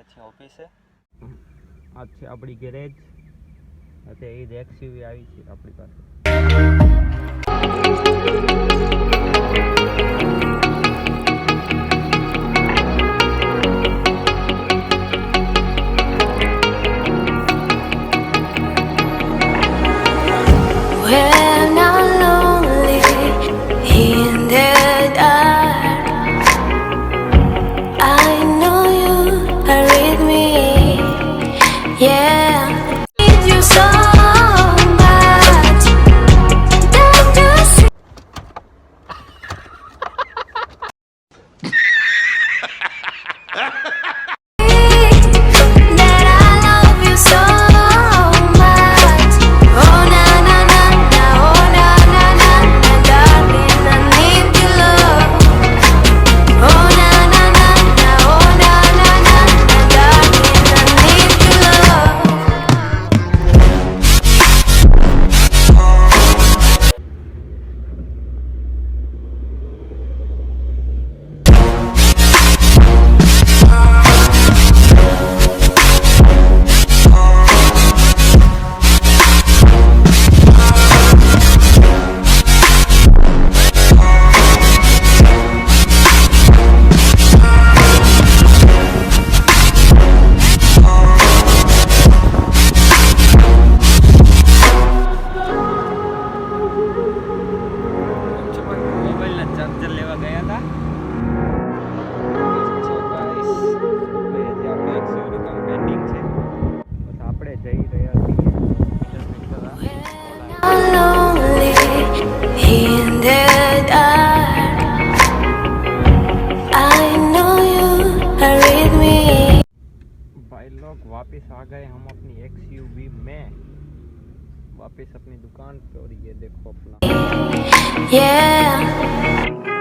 गए थे ऑफिस से। आज से अपनी गैरेज अते ये एक्सयूवी आई थी अपनी पास। When I'm lonely in the dark, I know you are with me. Yeah, need you so much. Don't you see that I love you so much? Oh na na na na, oh na na na na, darling, I need your love. Oh na na na na, oh na na na na, darling, I need your love. Mobile ना charger लेवा गया था। આપણે જઈ રહ્યા છીએ I'm lonely in the dark. I know you are with me. भाई लोग वापस आ गए हम अपनी एक्सयूवी में, वापस अपनी दुकान पे। और ये देखो अपना Yeah.